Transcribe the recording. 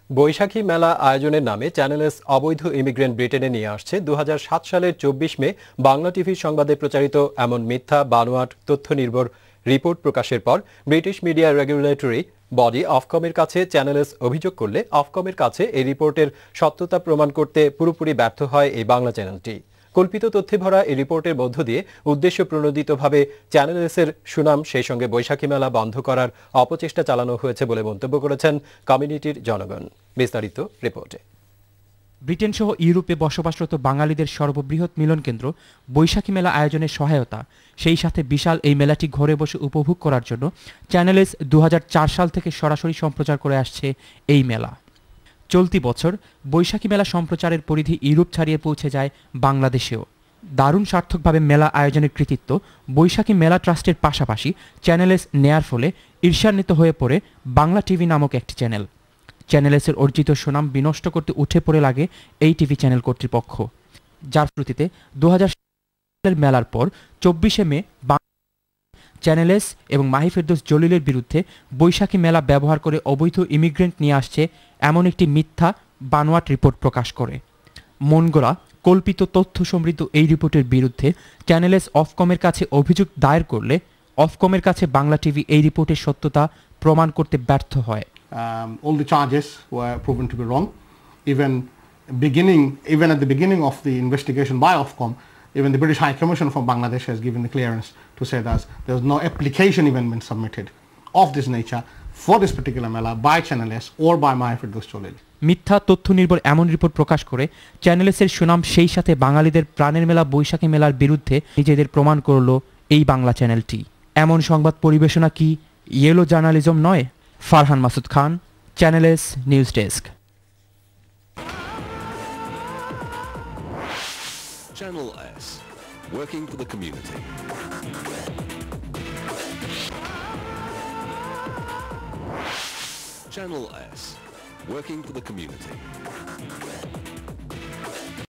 বৈশাখী মেলা আয়োজনের নামে চ্যানেল এস অবৈধ ইমিগ্রেন্ট ব্রিটেনে নিয়ে আসছে 2007 সালের 24 মে বাংলা টিভির সংবাদে প্রচারিত এমন মিথ্যা বানোয়াট তথ্য নির্ভর রিপোর্ট প্রকাশের পর ব্রিটিশ মিডিয়া রেগুলেটরি বডি অফকমের কাছে চ্যানেল এস অভিযোগ করলে অফকমের কাছে এই রিপোর্টের সত্যতা প্রমাণ করতে পুরোপুরি ব্যর্থ হয় এই বাংলা চ্যানেলটি। কল্পিত তথ্যে ভরা এই রিপোর্টের মধ্য দিয়ে উদ্দেশ্য প্রণোদিতভাবে চ্যানেল এস এর সুনাম সেই সঙ্গে বৈশাখী মেলা বন্ধ করার অপচেষ্টা চালানো হয়েছে বলে মন্তব্য করেছেন কমিউনিটির জনগণ। বিস্তারিত রিপোর্টে। ব্রিটেন সহ ইউরোপে বসবাসরত বাঙালিদের সর্ববৃহৎ মিলন কেন্দ্র বৈশাখী মেলা আয়োজনের সহায়তা, সেই সাথে বিশাল এই মেলাটি ঘরে বসে উপভোগ করার জন্য চ্যানেল এস 2004 সাল থেকে সরাসরি সম্প্রচার করে আসছে এই মেলা। চলতি বছর বৈশাখী মেলা সম্প্রচারের পরিধি ইউরোপ ছাড়িয়ে পৌঁছে যায় বাংলাদেশেও। দারুণ সার্থকভাবে মেলা আয়োজনের কৃতিত্ব বৈশাখী মেলা ট্রাস্টের পাশাপাশি চ্যানেল এস নেয়ার ফলে ঈর্ষান্বিত হয়ে পড়ে বাংলা টিভি নামক একটি চ্যানেল। চ্যানেল এসের অর্জিত সুনাম বিনষ্ট করতে উঠে পড়ে লাগে এই টিভি চ্যানেল কর্তৃপক্ষ, যার প্রতিতে 2000 সালের মেলার পর 24শে মে চ্যানেল এস এবং মাহি ফেরদৌস জলিলের বিরুদ্ধে বৈশাখী মেলা ব্যবহার করে অবৈধ ইমিগ্রেন্ট নিয়ে আসছে এমন একটি মিথ্যা বানোয়াট রিপোর্ট প্রকাশ করে। মনগড়া কল্পিত তথ্য সমৃদ্ধ এই রিপোর্টের বিরুদ্ধে চ্যানেল এস অফকমের কাছে অভিযোগ দায়ের করলে অফকমের কাছে বাংলা টিভি এই রিপোর্টের সত্যতা প্রমাণ করতে ব্যর্থ হয়। All the charges were proven to be wrong. Even at the beginning of the investigation by Ofcom, even the British High Commission from Bangladesh has given the clearance to say that there was no application even been submitted of this nature for this particular mela by Channel S or by Mahi Firdaus Jalil. মিথ্যা তথ্য নির্ভর এমন report প্রকাশ করে channel S এর সুনাম সেই সাথে বাঙালিদের প্রাণের মেলা বৈশাখী মেলার বিরুদ্ধে নিজেদের প্রমাণ করল এই বাংলা চ্যানেলটি। এমন সংবাদ পরিবেশনা কি ইয়েলো জার্নালিজম নয়? Farhan Masud Khan, channel S news desk. Channel S, working for the community. Channel S, working for the community.